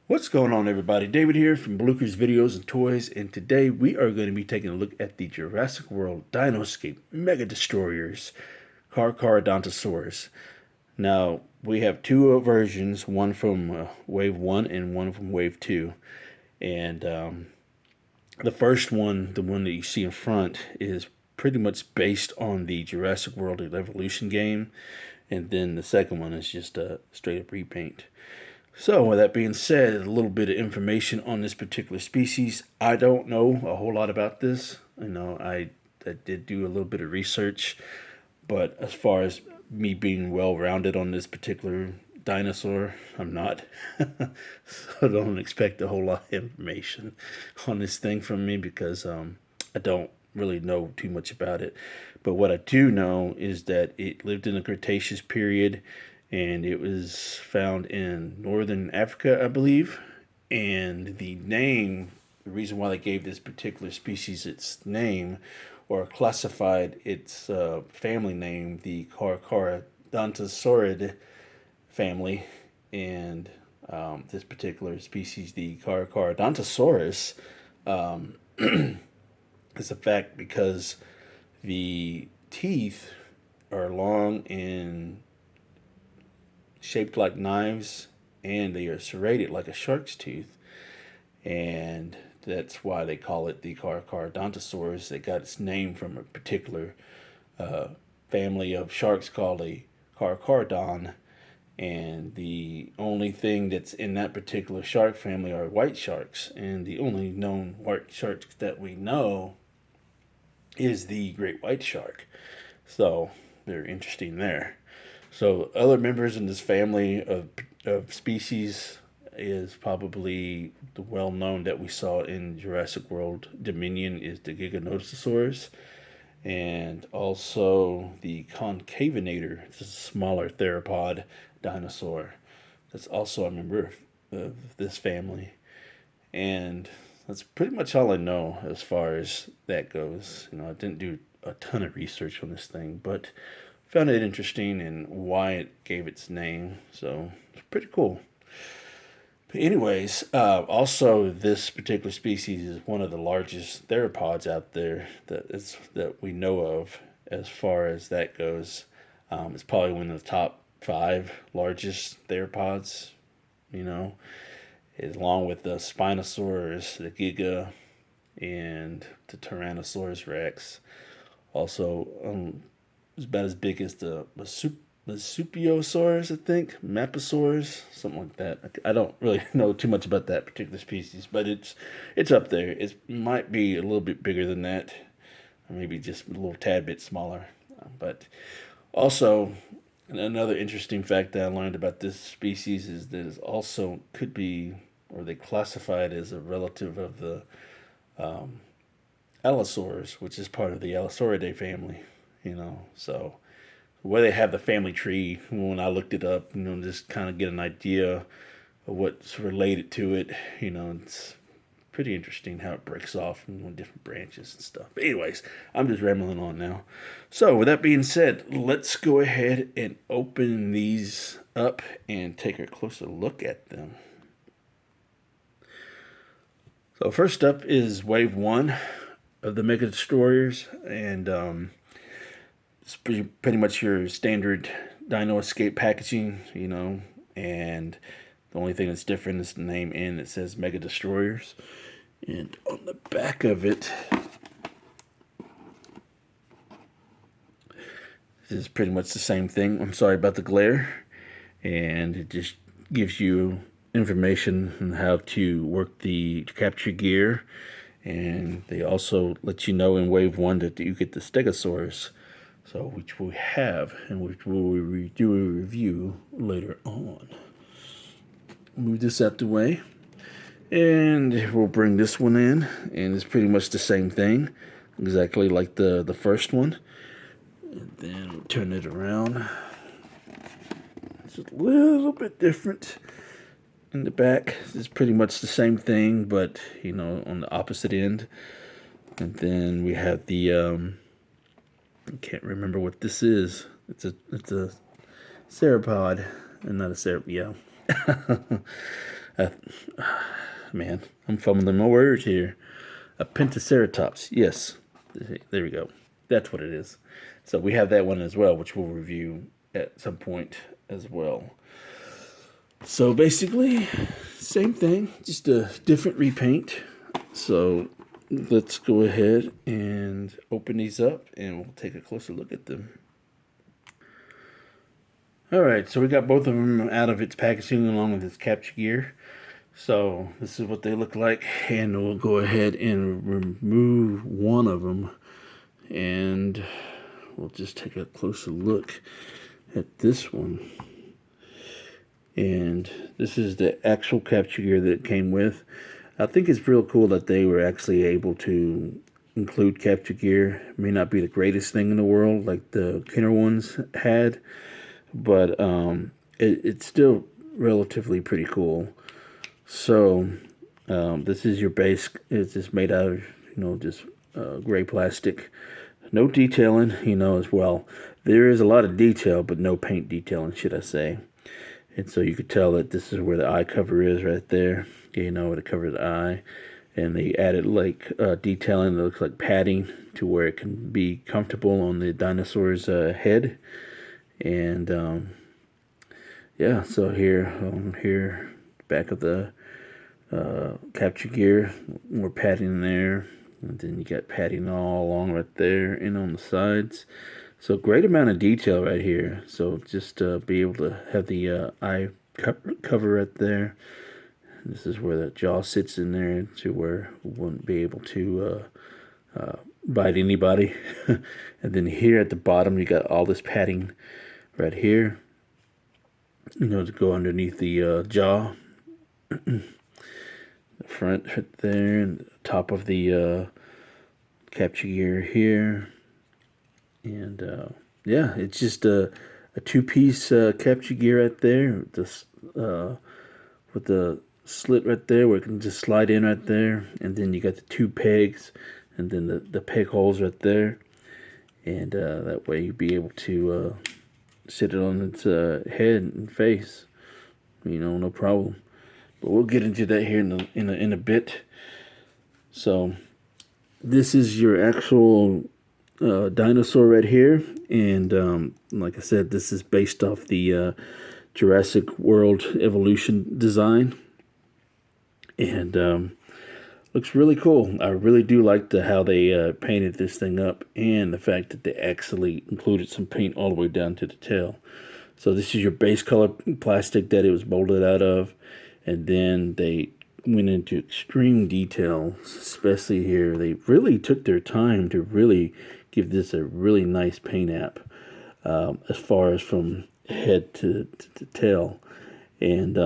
What's going on, everybody? David here from Bluckers Videos and Toys, and today we are going to be taking a look at the Jurassic World Dino Escape Mega Destroyers Charchodontosaurus. Now, we have two versions, one from Wave 1 and one from Wave 2. And the first one, the one that you see in front, is pretty much based on the Jurassic World Evolution game. And then the second one is just a straight up repaint. So, with that being said, a little bit of information on this particular species. I don't know a whole lot about this. I did do a little bit of research, but as far as me being well-rounded on this particular dinosaur, I'm not. So don't expect a whole lot of information on this thing from me because I don't really know too much about it. But what I do know is that it lived in the Cretaceous period, and it was found in northern Africa, I believe. And the reason why they gave this particular species its name, or classified its family name, the Carcharodontosauridae family, and this particular species, the Carcharodontosaurus, is a fact because the teeth are long and shaped like knives, and they are serrated like a shark's tooth, and that's why they call it the Carcharodontosaurus. It got its name from a particular family of sharks called a Carcharodon, and the only thing that's in that particular shark family are white sharks, and the only known white sharks that we know is the great white shark. So they're interesting there. So other members in this family of species is probably the well-known that we saw in Jurassic World Dominion is the Giganotosaurus, and also the Concavinator. It's a smaller theropod dinosaur. That's also a member of this family. And that's pretty much all I know as far as that goes. I didn't do a ton of research on this thing, but found it interesting and why it gave its name. So it's pretty cool. But anyways, also this particular species is one of the largest theropods out there that we know of as far as that goes. It's probably one of the top 5 largest theropods, along with the Spinosaurus, the Giga, and the Tyrannosaurus Rex. Also, it's about as big as the Marsupialosaurus, I think, Maposaurus, something like that. I don't really know too much about that particular species, but it's up there. It might be a little bit bigger than that, or maybe just a little tad bit smaller. But also, another interesting fact that I learned about this species is that it also could be, or they classify it as a relative of the Allosaurus, which is part of the Allosauridae family. So where they have the family tree, when I looked it up, just kind of get an idea of what's related to it. It's pretty interesting how it breaks off in different branches and stuff. But anyways, I'm just rambling on now. So with that being said, let's go ahead and open these up and take a closer look at them. So first up is Wave 1 of the Mega Destroyers, and it's pretty much your standard Dino Escape packaging, and the only thing that's different is the name, and it says Mega Destroyers. And on the back of it, this is pretty much the same thing. I'm sorry about the glare. And it just gives you information on how to work the capture gear. And they also let you know in Wave 1 that you get the Stegosaurus, so which we have, and which we'll do a review later on. Move this out the way, and we'll bring this one in, and it's pretty much the same thing, exactly like the first one. And then we'll turn it around. It's a little bit different. In the back, it's pretty much the same thing, but on the opposite end. And then we have the I can't remember what this is. It's a theropod, and not a theropod. Yeah. I'm fumbling my words here. A Pentaceratops. Yes. There we go. That's what it is. So we have that one as well, which we'll review at some point as well. So basically, same thing, just a different repaint. So let's go ahead and open these up and we'll take a closer look at them. Alright, so we got both of them out of its packaging along with its capture gear. So this is what they look like, and we'll go ahead and remove one of them and we'll just take a closer look at this one. And this is the actual capture gear that it came with. I think it's real cool that they were actually able to include capture gear. It may not be the greatest thing in the world like the Kenner ones had, but it's still relatively pretty cool. So this is your base. It's just made out of, just gray plastic. No detailing, as well. There is a lot of detail, but no paint detailing, should I say. And so you could tell that this is where the eye cover is right there. To cover the eye. And they added like detailing that looks like padding to where it can be comfortable on the dinosaur's head. And yeah, so here, back of the capture gear, more padding there. And then you got padding all along right there and on the sides. So great amount of detail right here. So just be able to have the eye cover right there. This is where the jaw sits in there to where it wouldn't be able to bite anybody. And then here at the bottom you got all this padding right here. To go underneath the jaw. The front right there and the top of the capture gear here. And yeah, it's just a two-piece capture gear right there. This with the slit right there where it can just slide in right there, and then you got the two pegs, and then the peg holes right there, and that way you'll be able to sit it on its head and face, no problem. But we'll get into that here in a bit. So this is your actual dinosaur right here, and like I said, this is based off the Jurassic World Evolution design, and looks really cool. I really do like how they painted this thing up, and the fact that they actually included some paint all the way down to the tail. So this is your base color plastic that it was molded out of, and then they went into extreme detail, especially here. They really took their time to really give this a really nice paint app, as far as from head to tail. And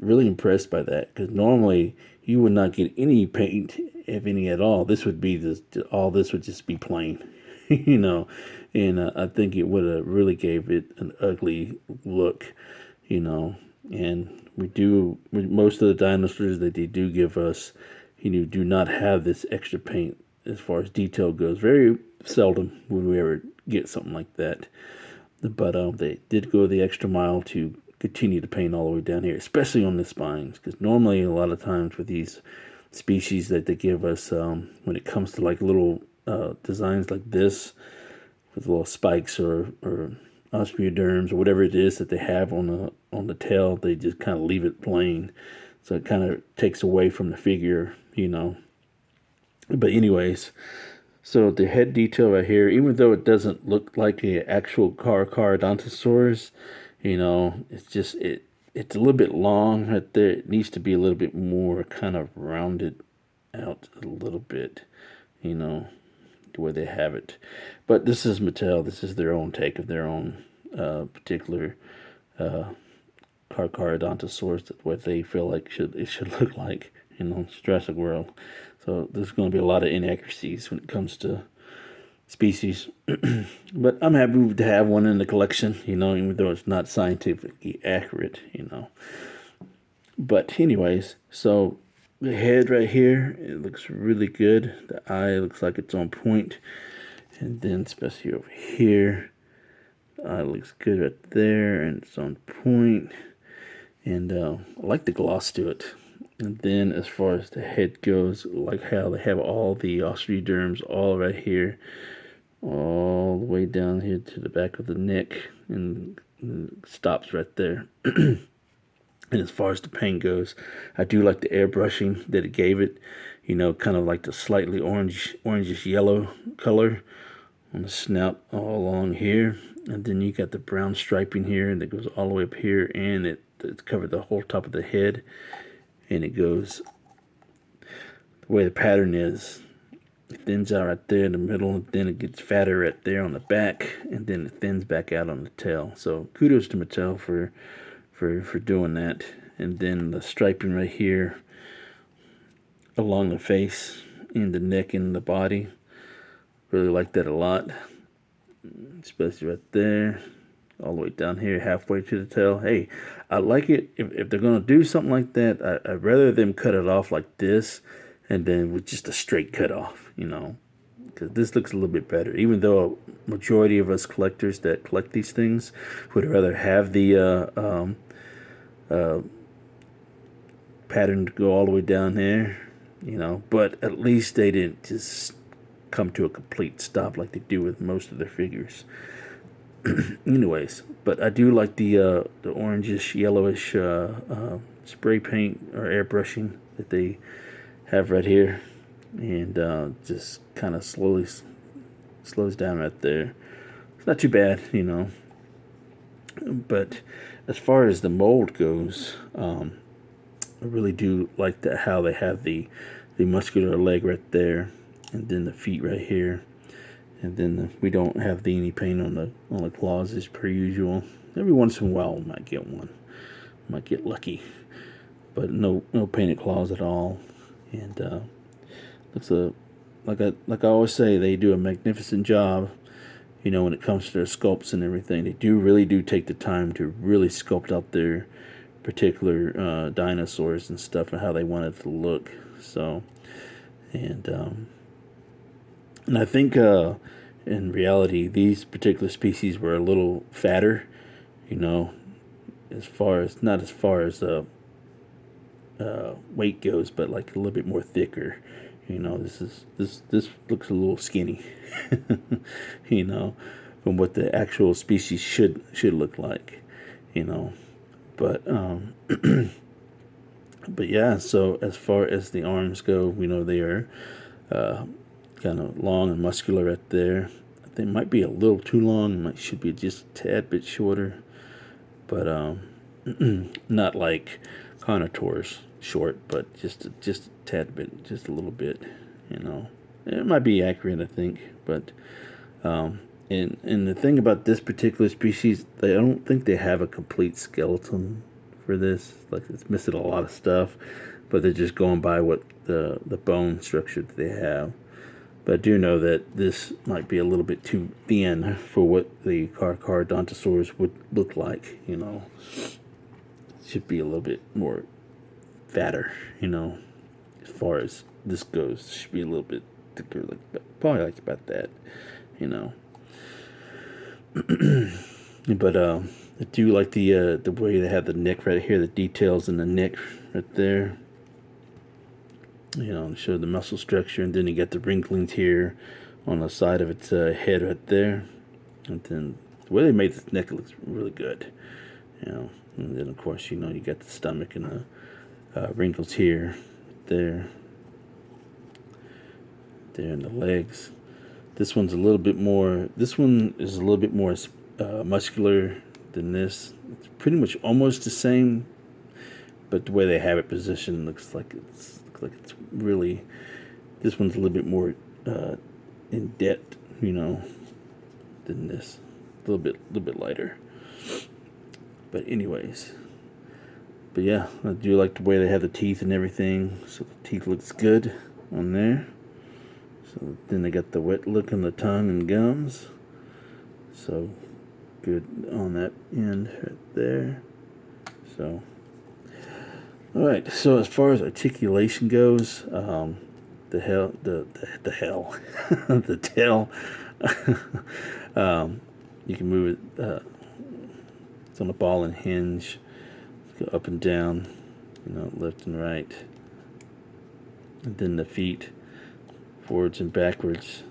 really impressed by that, because normally you would not get any paint, if any at all. This would be all this would just be plain, and I think it would have really gave it an ugly look, and with most of the dinosaurs that they do give us, do not have this extra paint as far as detail goes. Very seldom would we ever get something like that. But they did go the extra mile to continue to paint all the way down here, especially on the spines, because normally a lot of times with these species that they give us, when it comes to like little designs like this with little spikes or osteoderms or whatever it is that they have on the tail, they just kind of leave it plain, so it kind of takes away from the figure, But anyways, so the head detail right here, even though it doesn't look like an actual Carchodontosaurus, it's just it's a little bit long right there. It needs to be a little bit more kind of rounded out a little bit, the way they have it. But this is Mattel. This is their own take of their own particular Carchodontosaurus, what they feel like it should look like, it's Jurassic World. So there's going to be a lot of inaccuracies when it comes to species. But I'm happy to have one in the collection, even though it's not scientifically accurate, But anyways, so the head right here, it looks really good. The eye looks like it's on point. And then especially over here, the eye looks good right there, and it's on point. And I like the gloss to it. And then as far as the head goes, like how they have all the osteoderms all right here, all the way down here to the back of the neck, and stops right there. And as far as the paint goes, I do like the airbrushing that it gave it. You know, kind of like the slightly orangish yellow color on the snout all along here. And then you got the brown striping here that goes all the way up here, and it's covered the whole top of the head. And it goes, the way the pattern is, it thins out right there in the middle, and then it gets fatter right there on the back, and then it thins back out on the tail. So kudos to Mattel for doing that. And then the striping right here along the face and the neck and the body, really like that a lot, especially right there all the way down here halfway to the tail. Hey, I like it. If they're gonna do something like that, I'd rather them cut it off like this and then with just a straight cut off, you know, because this looks a little bit better. Even though a majority of us collectors that collect these things would rather have the pattern to go all the way down there, you know, but at least they didn't just come to a complete stop like they do with most of their figures. Anyways, but I do like the orangish yellowish spray paint or airbrushing that they have right here, and just kind of slows down right there. It's not too bad, you know. But as far as the mold goes, I really do like that, how they have the muscular leg right there, and then the feet right here, and then we don't have any paint on the claws as per usual. Every once in a while we might get one, might get lucky, but no painted claws at all. And looks like I always say, they do a magnificent job. You know, when it comes to their sculpts and everything, they really do take the time to really sculpt out their particular dinosaurs and stuff, and how they want it to look. So, and I think in reality, these particular species were a little fatter, you know, not as far as weight goes, but like a little bit more thicker. You know, this looks a little skinny, you know, from what the actual species should look like, you know. But but yeah. So as far as the arms go, you know, they are kind of long and muscular right there. They might be a little too long. Should be just a tad bit shorter, but not like Carnotaurus short, but just a tad bit, just a little bit, you know. It might be accurate, I think, but and the thing about this particular species, I don't think they have a complete skeleton for this. Like, it's missing a lot of stuff, but they're just going by what the bone structure that they have. But I do know that this might be a little bit too thin for what the Charchodontosaurus would look like, you know. It should be a little bit more fatter, you know, as far as this goes. It should be a little bit thicker, probably like about that, you know. But I do like the way they have the neck right here, the details in the neck right there, you know, to show the muscle structure. And then you got the wrinklings here on the side of its head right there. And then the way they made this neck looks really good, you know. And then of course, you know, you got the stomach and the wrinkles here, there, and the legs. This one's a little bit more. This one is a little bit more muscular than this. It's pretty much almost the same, but the way they have it positioned looks like it's really. This one's a little bit more in depth, you know, than this. A little bit lighter. But anyways. But yeah, I do like the way they have the teeth and everything. So the teeth looks good on there. So then they got the wet look on the tongue and gums. So good on that end right there. So, alright, so as far as articulation goes, the tail, you can move it, it's on a ball and hinge, go up and down, you know, left and right. And then the feet, forwards and backwards.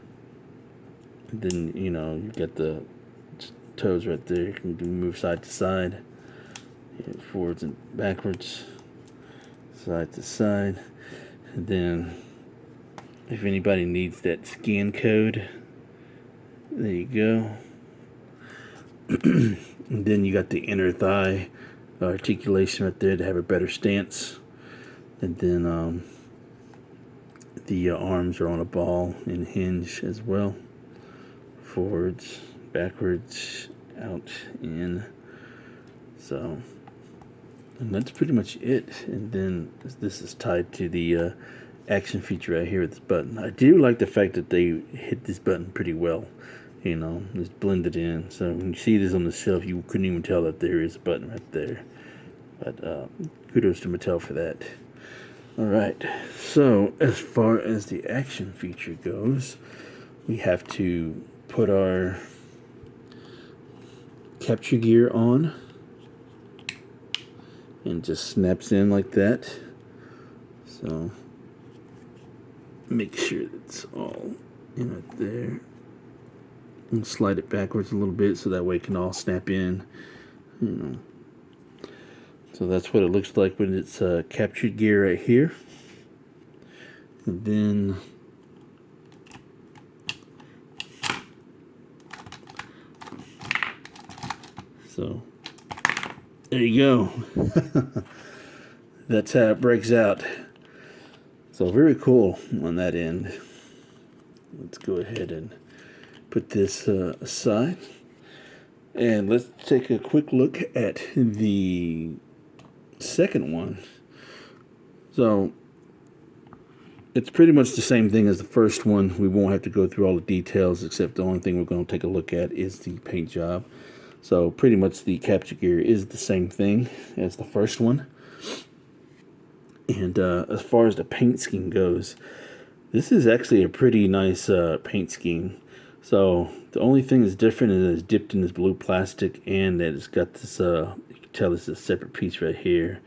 And then, you know, you got the toes right there. You can move side to side, forwards and backwards, side to side. And then, if anybody needs that scan code, there you go. And then you got the inner thigh articulation right there to have a better stance. And then the arms are on a ball and hinge as well. Forwards, backwards, out, in. So, and that's pretty much it. And then this is tied to the action feature right here with this button. I do like the fact that they hit this button pretty well. You know, it's blended in. So when you see this on the shelf, you couldn't even tell that there is a button right there. But kudos to Mattel for that. Alright, so as far as the action feature goes, we have to put our capture gear on. And just snaps in like that. So make sure it's all in right there. And slide it backwards a little bit so that way it can all snap in. You know. So that's what it looks like when it's captured gear right here. And then so there you go. That's how it breaks out. So very cool on that end. Let's go ahead and put this aside. And let's take a quick look at the second one. So it's pretty much the same thing as the first one. We won't have to go through all the details, except the only thing we're going to take a look at is the paint job. So pretty much the capture gear is the same thing as the first one. And as far as the paint scheme goes, this is actually a pretty nice paint scheme. So the only thing that's different is that it's dipped in this blue plastic, and that it's got this, you can tell it's a separate piece right here.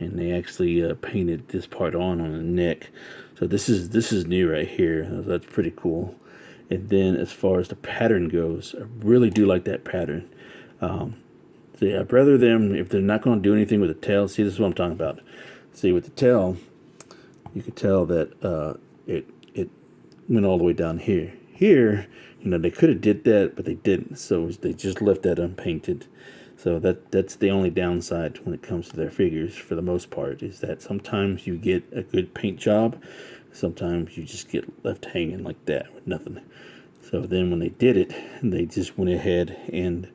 And they actually painted this part on the neck. So this is new right here. That's pretty cool. And then as far as the pattern goes, I really do like that pattern. So yeah, I'd rather them, if they're not going to do anything with the tail, see, this is what I'm talking about. See, with the tail, you can tell that it went all the way down here. Here, you know, they could have did that, but they didn't. So they just left that unpainted. So that's the only downside when it comes to their figures, for the most part, is that sometimes you get a good paint job, sometimes you just get left hanging like that with nothing. So then when they did it, they just went ahead and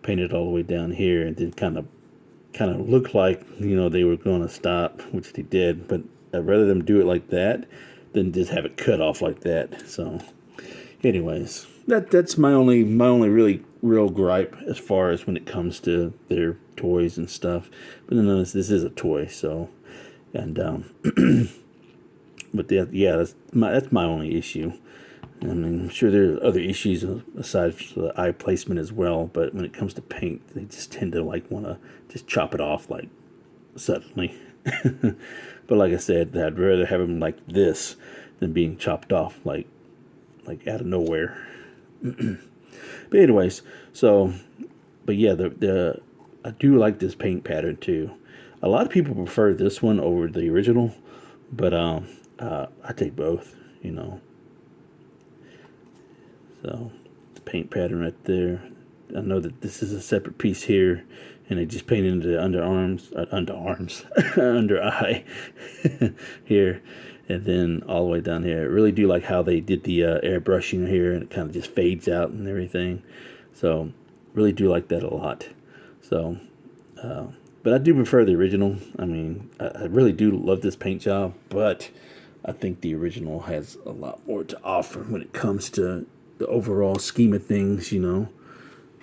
painted all the way down here, and then kind of looked like, you know, they were going to stop, which they did. But I'd rather them do it like that than just have it cut off like that. So anyways, that's my only really real gripe as far as when it comes to their toys and stuff. But then this is a toy, so, and but yeah, that's my only issue. I mean, I'm sure there are other issues aside from the eye placement as well, but when it comes to paint, they just tend to like want to just chop it off like suddenly. But like I said, I'd rather have them like this than being chopped off like out of nowhere. But anyways, so, but yeah, I do like this paint pattern too. A lot of people prefer this one over the original, but I take both, you know. So the paint pattern right there. I know that this is a separate piece here, and they just painted into the under eye here, and then all the way down here. I really do like how they did the airbrushing here, and it kind of just fades out and everything. So really do like that a lot. So, but I do prefer the original. I mean, I really do love this paint job, but I think the original has a lot more to offer when it comes to the overall scheme of things, you know.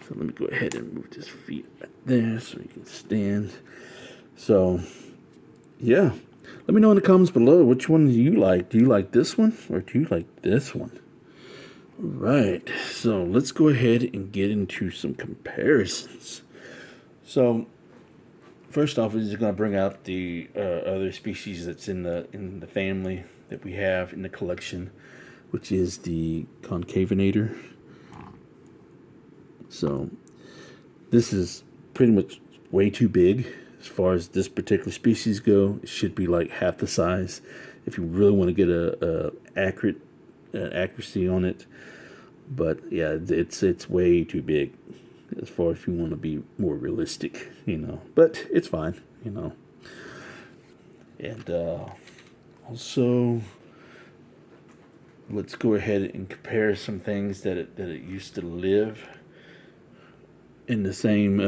So let me go ahead and move this feet right there so you can stand. So, yeah. Let me know in the comments below, which one do you like? Do you like this one or do you like this one? Right. So let's go ahead and get into some comparisons. So first off, we're just going to bring out the other species that's in the family that we have in the collection, which is the Concavenator. So this is pretty much way too big as far as this particular species go. It should be like half the size if you really want to get a accuracy on it. But yeah, it's way too big as far as if you want to be more realistic, you know. But it's fine, you know. And also, let's go ahead and compare some things that it used to live in the same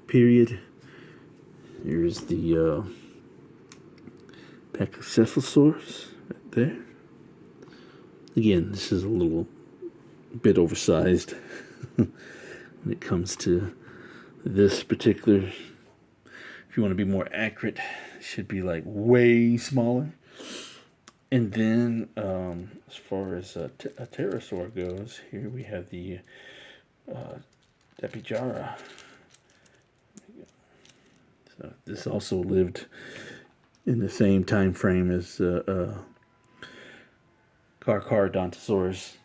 period. Here's the Pachycephalosaurus right there. Again, this is a little bit oversized when it comes to this particular. If you want to be more accurate, it should be like way smaller. And then as far as a pterosaur goes, here we have the Dapijara. So this also lived in the same time frame as Charchodontosaurus,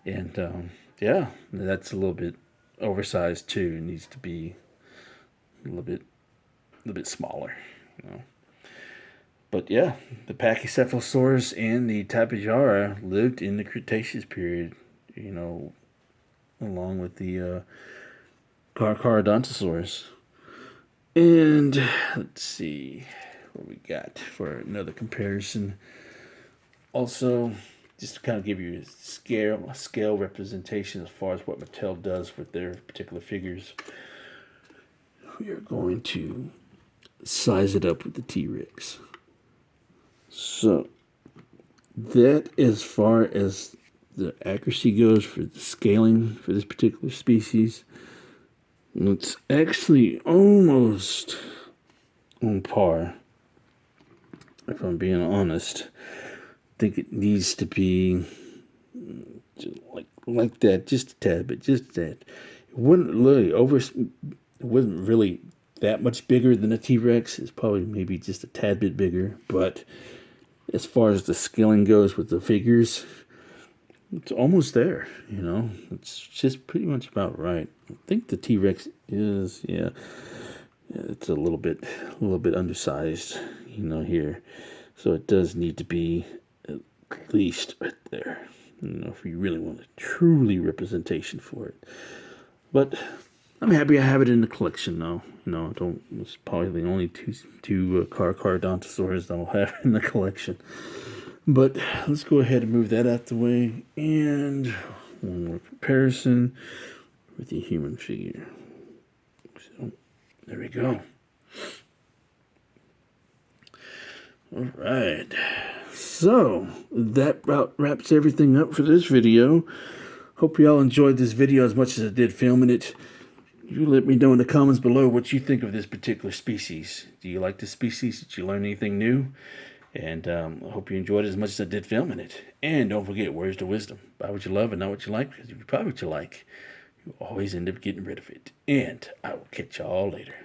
and yeah, that's a little bit oversized too. It needs to be a little bit smaller, you know. But yeah, the Pachycephalosaurus and the Tapejara lived in the Cretaceous period, you know, along with the Charchodontosaurus. And let's see what we got for another comparison. Also, just to kind of give you a scale representation as far as what Mattel does with their particular figures, we are going to size it up with the T-Rex. So, that as far as the accuracy goes for the scaling for this particular species, it's actually almost on par, if I'm being honest. I think it needs to be like that, just a tad bit, just that. It wasn't really that much bigger than a T-Rex. It's probably maybe just a tad bit bigger, but as far as the scaling goes with the figures, it's almost there, you know. It's just pretty much about right. I think the T-Rex is, yeah, it's a little bit undersized, you know, here. So it does need to be at least right there, you know, if you really want a truly representation for it. But I'm happy I have it in the collection now. You know, it's probably the only two Charchodontosaurus I'll have in the collection. But let's go ahead and move that out the way. And one more comparison with the human figure. So, there we go. All right. So, that about wraps everything up for this video. Hope y'all enjoyed this video as much as I did filming it. You let me know in the comments below what you think of this particular species. Do you like this species? Did you learn anything new? And I hope you enjoyed it as much as I did filming it. And don't forget, words to wisdom. Buy what you love and not what you like. Because if you buy what you like, you always end up getting rid of it. And I will catch y'all later.